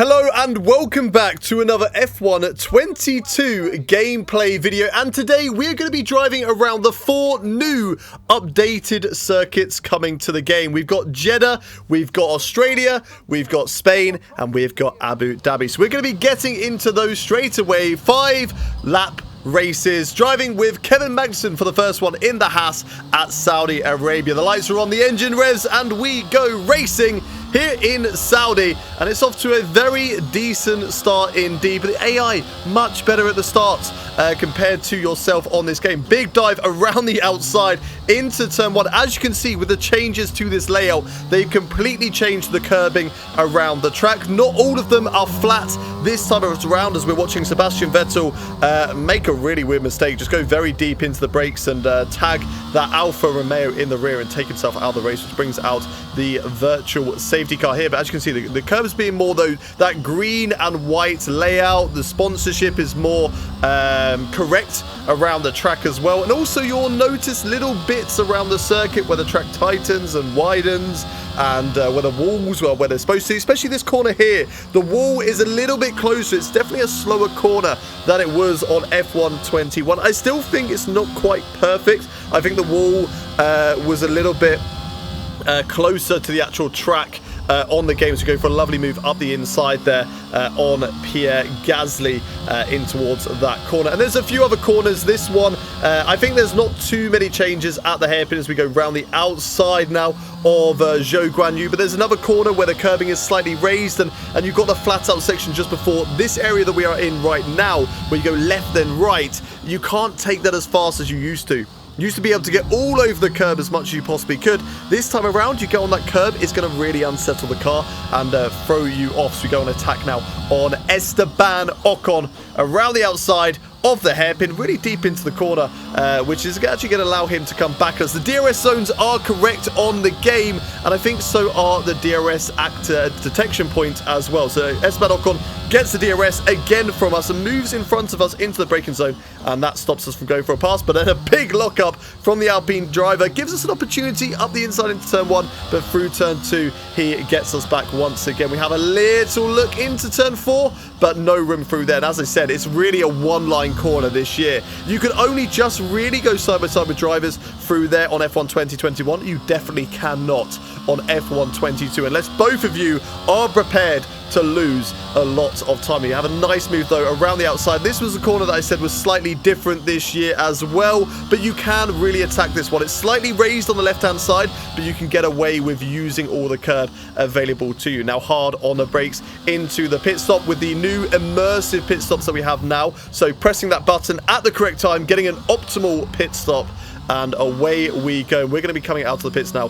Hello and welcome back to another F1 22 gameplay video, and today we're going to be driving around the 4 new updated circuits coming to the game. We've got Jeddah, we've got Australia, we've got Spain, and we've got Abu Dhabi. So we're going to be getting into those straight away. 5-lap races, driving with Kevin Magnussen for the first one in the Haas at Saudi Arabia. The lights are on, the engine revs, and we go racing here in Saudi, and it's off to a very decent start indeed, but the AI much better at the start compared to yourself on this game. Big dive around the outside into turn 1. As you can see, with the changes to this layout, they've completely changed the curbing around the track. Not all of them are flat this time around, as we're watching Sebastian Vettel make a really weird mistake, just go very deep into the brakes and tag that Alfa Romeo in the rear and take himself out of the race, which brings out the virtual safety car here. But as you can see, the curbs being more though that green and white layout, the sponsorship is more correct around the track as well. And also you'll notice little bits around the circuit where the track tightens and widens, and where the walls were where they're supposed to, especially this corner here. The wall is a little bit closer. It's definitely a slower corner than it was on F1 21. I still think it's not quite perfect. I think the wall was a little bit closer to the actual track on the game, to go for a lovely move up the inside there on Pierre Gasly in towards that corner. And there's a few other corners. This one, I think there's not too many changes at the hairpin as we go round the outside now of Zhou Guanyu, but there's another corner where the curbing is slightly raised, and you've got the flat out section just before this area that we are in right now, where you go left then right. You can't take that as fast as you used to. You used to be able to get all over the curb as much as you possibly could. This time around, you go on that curb, it's going to really unsettle the car and throw you off. So we go on attack now on Esteban Ocon around the outside of the hairpin, really deep into the corner, which is actually going to allow him to come back, as the DRS zones are correct on the game, and I think so are the DRS detection point as well. So Esteban Ocon gets the DRS again from us and moves in front of us into the braking zone, and that stops us from going for a pass. But then a big lockup from the Alpine driver gives us an opportunity up the inside into turn 1, but through turn 2 he gets us back once again. We have a little look into turn 4, but no room through there. And as I said, it's really a one-line corner this year. You can only just really go side by side with drivers through there on F1 2021. You definitely cannot on F1 22 unless both of you are prepared to lose a lot of time. You have a nice move though around the outside. This was a corner that I said was slightly different this year as well, but you can really attack this one. It's slightly raised on the left hand side, but you can get away with using all the curb available to you. Now hard on the brakes into the pit stop with the new immersive pit stops that we have now. So pressing that button at the correct time, getting an optimal pit stop, and away we go. We're going to be coming out of the pits now,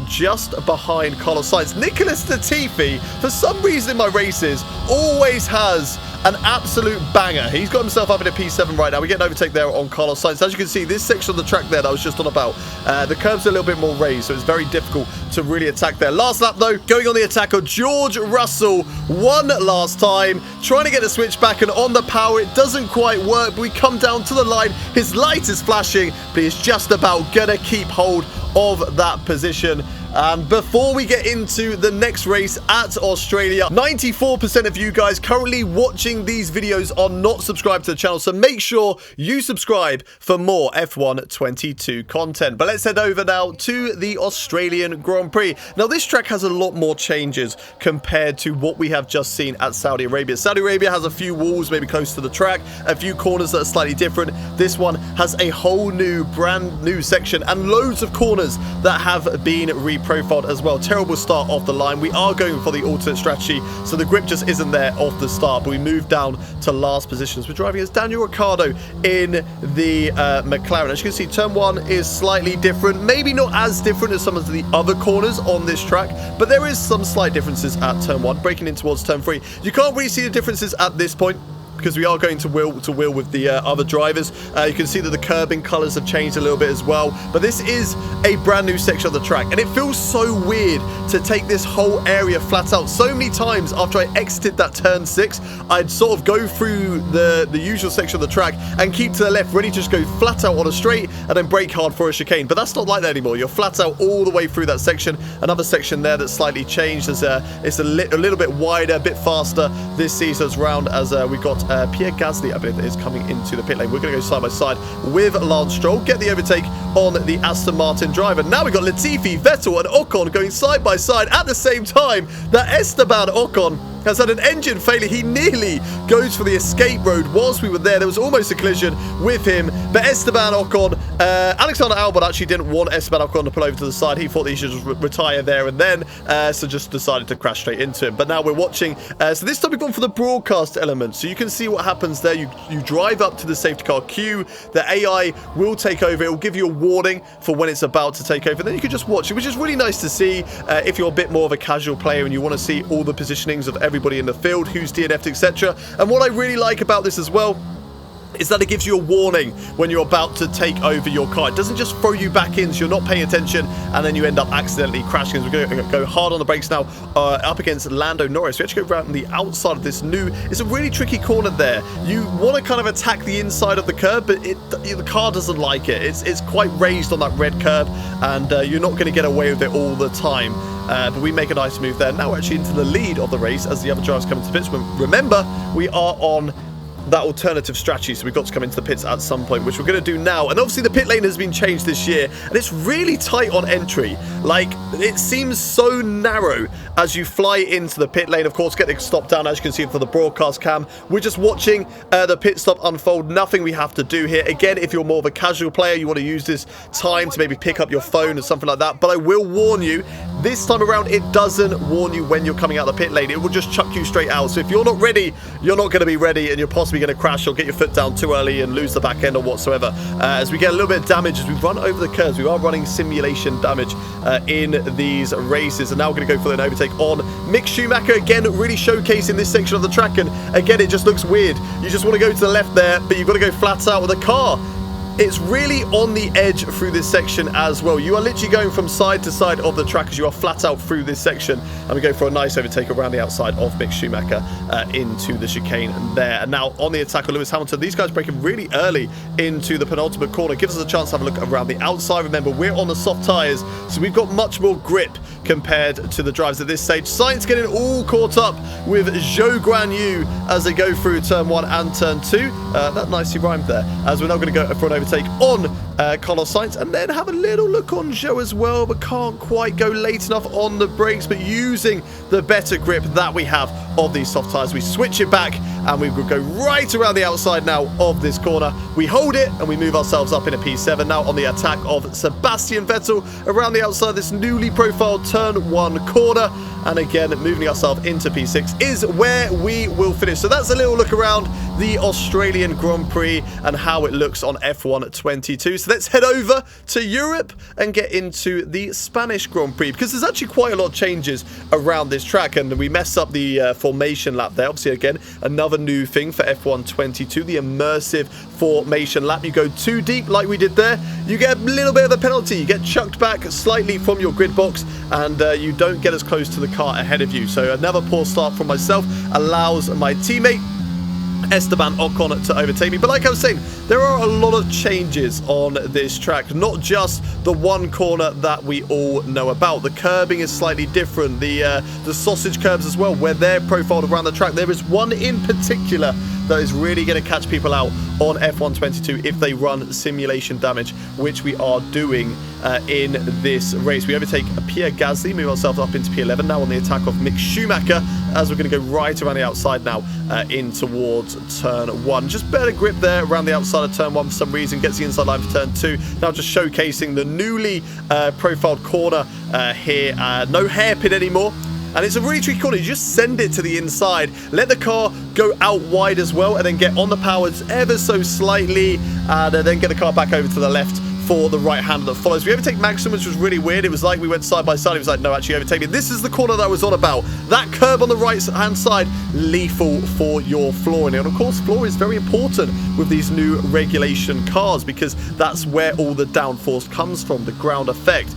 just behind Carlos Sainz. Nicholas Latifi, for some reason in my races, always has an absolute banger. He's got himself up in a P7 right now. We get an overtake there on Carlos Sainz. As you can see, this section of the track there that I was just on about, the curbs are a little bit more raised, so it's very difficult to really attack there. Last lap though, going on the attack of George Russell one last time, trying to get the switch back, and on the power it doesn't quite work, but we come down to the line. His light is flashing, but he's just about gonna keep hold of that position. And before we get into the next race at Australia, 94% of you guys currently watching these videos are not subscribed to the channel, so make sure you subscribe for more F1 22 content. But let's head over now to the Australian Grand Prix. Now this track has a lot more changes compared to what we have just seen at Saudi Arabia. Saudi Arabia has a few walls maybe close to the track, a few corners that are slightly different. This one has a whole new, brand new section and loads of corners that have been reprofiled as well. Terrible start off the line. We are going for the alternate strategy, so the grip just isn't there off the start, but we move down to last positions. We're driving as Daniel Ricciardo in the McLaren. As you can see, turn 1 is slightly different, maybe not as different as some of the other corners on this track, but there is some slight differences at turn 1. Breaking in towards turn 3, you can't really see the differences at this point. because we are going to wheel with the other drivers. You can see that the curbing colors have changed a little bit as well, but this is a brand new section of the track, and it feels so weird to take this whole area flat out. So many times after I exited that turn 6, I'd sort of go through the usual section of the track and keep to the left, ready to just go flat out on a straight and then brake hard for a chicane. But that's not like that anymore. You're flat out all the way through that section. Another section there that's slightly changed. It's a little bit wider, a bit faster this season's round, as we've got Pierre Gasly, I believe, is coming into the pit lane. We're going to go side by side with Lance Stroll, get the overtake on the Aston Martin driver. Now we've got Latifi, Vettel and Ocon going side by side at the same time. That Esteban Ocon has had an engine failure. He nearly goes for the escape road whilst we were there. There was almost a collision with him, but Esteban Ocon, Alexander Albon actually didn't want Esteban Ocon to pull over to the side. He thought that he should just retire there and then, so just decided to crash straight into him. But now we're watching, so this time we've gone for the broadcast element, so you can see what happens there. You drive up to the safety car queue, the AI will take over. It will give you a warning for when it's about to take over, then you can just watch it, which is really nice to see if you're a bit more of a casual player and you want to see all the positionings of everybody in the field, who's DNF'd, etc. And what I really like about this as well is that it gives you a warning when you're about to take over your car. It doesn't just throw you back in so you're not paying attention and then you end up accidentally crashing. As we're going to go hard on the brakes now, up against Lando Norris. We actually go around the outside of this new, it's a really tricky corner there. You want to kind of attack the inside of the curb, but the car doesn't like it. It's quite raised on that red curb, and you're not going to get away with it all the time. But we make a nice move there. Now we're actually into the lead of the race as the other drivers come into the pits. Remember, we are on that alternative strategy, so we've got to come into the pits at some point, which we're going to do now. And obviously the pit lane has been changed this year, and it's really tight on entry. Like, it seems so narrow as you fly into the pit lane. Of course, get the stop down, as you can see for the broadcast cam. We're just watching the pit stop unfold. Nothing we have to do here. Again, if you're more of a casual player, you want to use this time to maybe pick up your phone or something like that. But I will warn you, this time around, it doesn't warn you when you're coming out the pit lane. It will just chuck you straight out. So if you're not ready, you're not going to be ready, and you're possibly going to crash or get your foot down too early and lose the back end or whatsoever. As we get a little bit of damage as we run over the curves, we are running simulation damage in these races. And now we're going to go for an overtake on Mick Schumacher. Again, really showcasing this section of the track. And again, it just looks weird. You just want to go to the left there, but you've got to go flat out with a car. It's really on the edge through this section as well. You are literally going from side to side of the track as you are flat out through this section. And we go for a nice overtake around the outside of Mick Schumacher into the chicane there. And now on the attack of Lewis Hamilton, these guys breaking really early into the penultimate corner. Gives us a chance to have a look around the outside. Remember, we're on the soft tyres, so we've got much more grip compared to the drivers at this stage. Sainz getting all caught up with Zhou Guanyu as they go through turn 1 and turn 2. That nicely rhymed there, as we're now going to go for an overtake on Carlos Sainz, and then have a little look on Zhou as well, but can't quite go late enough on the brakes. But using the better grip that we have of these soft tyres, we switch it back and we will go right around the outside now of this corner. We hold it and we move ourselves up in a P7 now on the attack of Sebastian Vettel around the outside of this newly profiled turn 1 corner. And again, moving ourselves into P6 is where we will finish. So that's a little look around the Australian Grand Prix and how it looks on F1 22. So let's head over to Europe and get into the Spanish Grand Prix, because there's actually quite a lot of changes around this track, and we messed up the formation lap there. Obviously, again, another new thing for F1 22, the immersive formation lap. You go too deep like we did there, you get a little bit of a penalty. You get chucked back slightly from your grid box, and you don't get as close to the car ahead of you. So another poor start from myself allows my teammate Esteban Ocon to overtake me. But like I was saying, there are a lot of changes on this track, not just the one corner that we all know about. The curbing is slightly different, the sausage curbs as well, where they're profiled around the track. There is one in particular that is really going to catch people out on F1 22 if they run simulation damage, which we are doing in this race. We overtake Pierre Gasly, move ourselves up into P11 now on the attack of Mick Schumacher, as we're going to go right around the outside now in towards turn 1. Just better grip there around the outside of turn 1 for some reason. Gets the inside line for turn 2. Now just showcasing the newly profiled corner here. No hairpin anymore. And it's a really tricky corner. You just send it to the inside, let the car go out wide as well, and then get on the powers ever so slightly, and then get the car back over to the left for the right-hander that follows. We overtake Magnussen, which was really weird. It was like we went side by side. He was like, no, actually overtake me. This is the corner that I was on about. That curb on the right-hand side, lethal for your flooring. And of course, floor is very important with these new regulation cars because that's where all the downforce comes from, the ground effect.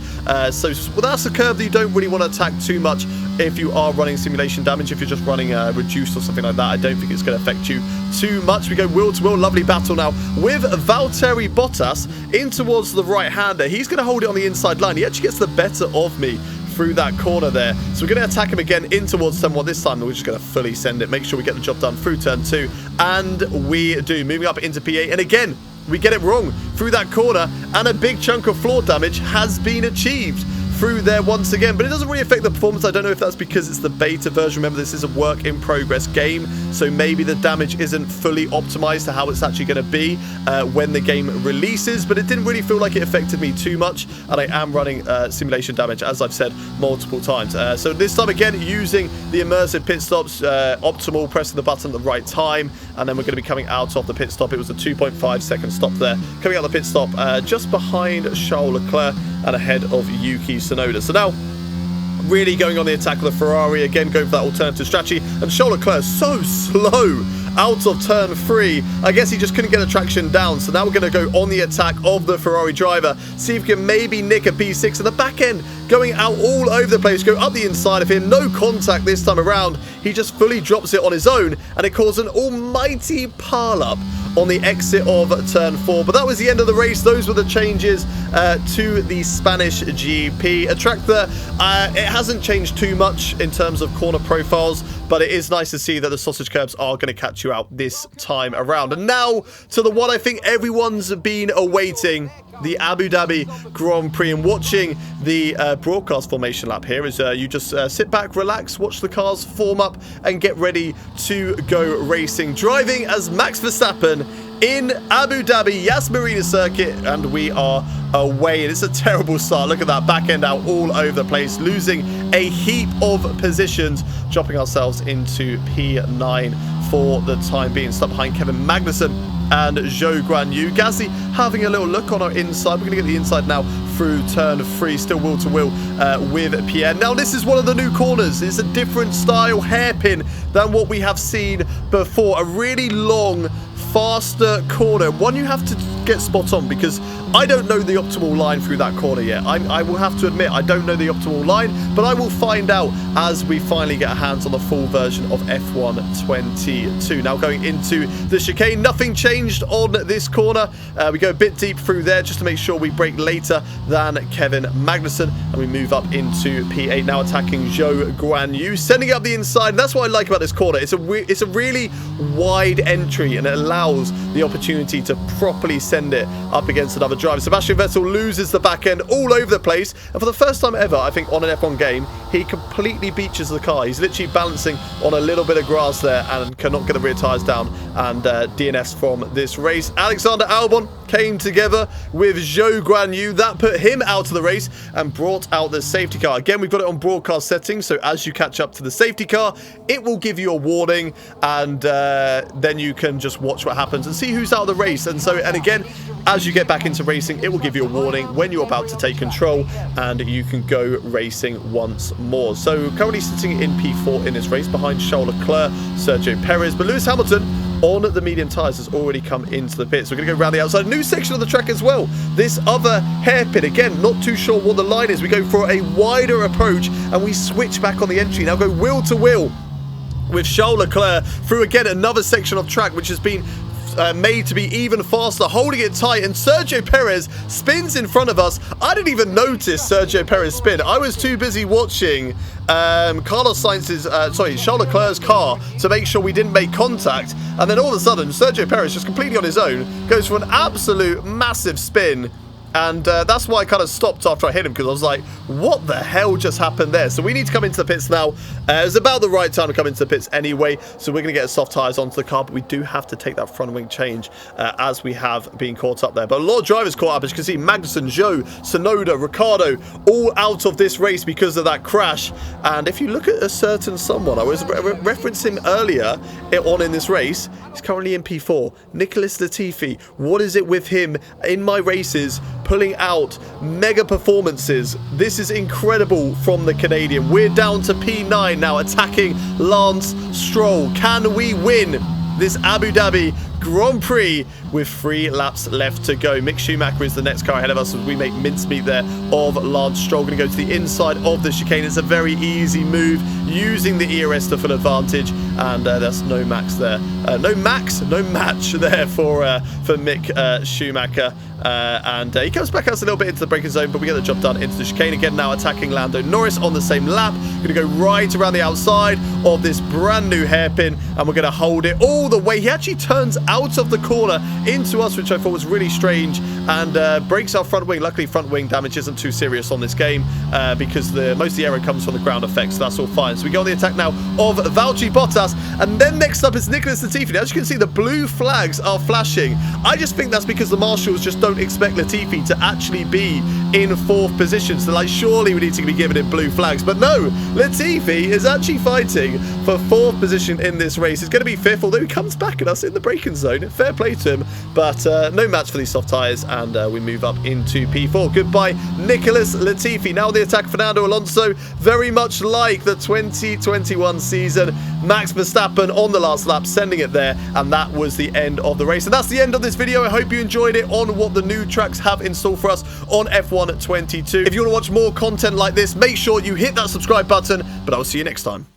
So well, that's a curve that you don't really want to attack too much if you are running simulation damage. If you're just running reduced or something like that, I don't think it's going to affect you too much. We go wheel to wheel, lovely battle now with Valtteri Bottas in towards the right-hander. He's going to hold it on the inside line. He actually gets the better of me through that corner there. So we're going to attack him again in towards turn 1 this time. We're just going to fully send it, make sure we get the job done through turn 2, and we do. Moving up into P8, and again, we get it wrong through that corner, and a big chunk of floor damage has been achieved through there once again, but it doesn't really affect the performance. I don't know if that's because it's the beta version. Remember, this is a work in progress game, so maybe the damage isn't fully optimized to how it's actually going to be when the game releases, but it didn't really feel like it affected me too much, and I am running simulation damage, as I've said multiple times. So this time again, using the immersive pit stops, optimal, pressing the button at the right time, and then we're going to be coming out of the pit stop. It was a 2.5 second stop there. Coming out of the pit stop just behind Charles Leclerc and ahead of Yuki Tsunoda. So now, really going on the attack of the Ferrari, again going for that alternative strategy, and Charles Leclerc so slow out of turn 3. I guess he just couldn't get the traction down, so now we're going to go on the attack of the Ferrari driver, see if we can maybe nick a P6 in the back end, going out all over the place, go up the inside of him, no contact this time around. He just fully drops it on his own, and it caused an almighty pile-up on the exit of turn 4. But that was the end of the race. Those were the changes to the Spanish GP. A track that it hasn't changed too much in terms of corner profiles, but it is nice to see that the sausage curbs are going to catch you out this time around. And now to the one I think everyone's been awaiting, the Abu Dhabi Grand Prix, and watching the broadcast formation lap here is you just sit back, relax, watch the cars form up and get ready to go racing. Driving as Max Verstappen in Abu Dhabi Yas Marina circuit, and we are away. And it's a terrible start. Look at that back end out all over the place, losing a heap of positions, dropping ourselves into P9 for the time being. Stuck behind Kevin Magnussen and Zhou Guanyu. Gasly having a little look on our inside. We're going to get the inside now through turn 3, still wheel to wheel with Pierre. Now this is one of the new corners. It's a different style hairpin than what we have seen before. A really long, faster corner, one you have to get spot on, because I don't know the optimal line through that corner yet. I will have to admit I don't know the optimal line, but I will find out as we finally get our hands on the full version of F1 22. Now going into the chicane, nothing changed on this corner. We go a bit deep through there just to make sure we brake later than Kevin Magnussen, and we move up into P8 now, attacking Zhou Guanyu, sending up the inside. And that's what I like about this corner. It's a really wide entry, and it allows the opportunity to properly send it up against another driver. Sebastian Vettel loses the back end all over the place, and for the first time ever, I think, on an F1 game, he completely beaches the car. He's literally balancing on a little bit of grass there and cannot get the rear tyres down, and DNS from this race. Alexander Albon came together with Zhou Guanyu. That put him out of the race and brought out the safety car. Again, we've got it on broadcast settings, so as you catch up to the safety car, it will give you a warning, and then you can just watch what happens and see who's out of the race. And again, as you get back into racing, it will give you a warning when you're about to take control, and you can go racing once more. So currently sitting in P4 in this race behind Charles Leclerc, Sergio Perez, but Lewis Hamilton on the medium tyres has already come into the pits. We're going to go around the outside, a new section of the track as well. This other hairpin, again, not too sure what the line is. We go for a wider approach and we switch back on the entry. Now go wheel to wheel with Charles Leclerc through, again, another section of track which has been made to be even faster, holding it tight, and Sergio Perez spins in front of us. I didn't even notice Sergio Perez spin. I was too busy watching Charles Leclerc's car to make sure we didn't make contact, and then all of a sudden Sergio Perez, just completely on his own, goes for an absolute massive spin. And that's why I kind of stopped after I hit him, because I was like, what the hell just happened there? So we need to come into the pits now. It was about the right time to come into the pits anyway, so we're going to get soft tyres onto the car, but we do have to take that front wing change as we have been caught up there. But a lot of drivers caught up, as you can see. Magnussen, Zhou, Tsunoda, Ricciardo, all out of this race because of that crash. And if you look at a certain someone, I was referencing earlier on in this race, he's currently in P4. Nicholas Latifi, what is it with him in my races pulling out mega performances. This is incredible from the Canadian. We're down to P9 now, attacking Lance Stroll. Can we win this Abu Dhabi Grand Prix with 3 laps left to go? Mick Schumacher is the next car ahead of us as we make mincemeat there of Lance Stroll. Going to go to the inside of the chicane. It's a very easy move using the ERS to full advantage, and that's no max there. No match there for Mick Schumacher. And he comes back us a little bit into the braking zone, but we get the job done into the chicane again. Now attacking Lando Norris on the same lap. Going to go right around the outside of this brand new hairpin, and we're going to hold it all the way. He actually turns out of the corner into us, which I thought was really strange, and breaks our front wing. Luckily, front wing damage isn't too serious on this game because most of the error comes from the ground effect, so that's all fine. So we go on the attack now of Valtteri Bottas, and then next up is Nicholas Latifi. Now, as you can see, the blue flags are flashing. I just think that's because the marshals just don't expect Latifi to actually be in 4th position. So, like, surely we need to be giving him blue flags. But no, Latifi is actually fighting for 4th position in this race. He's going to be 5th, although he comes back at us in the braking zone. Fair play to him, but no match for these soft tyres, and we move up into P4. Goodbye, Nicholas Latifi. Now the attack, Fernando Alonso, very much like the 2021 season. Max Verstappen on the last lap, sending it there, and that was the end of the race. And that's the end of this video. I hope you enjoyed it on what the new tracks have in store for us on F1 22. If you want to watch more content like this, make sure you hit that subscribe button, but I'll see you next time.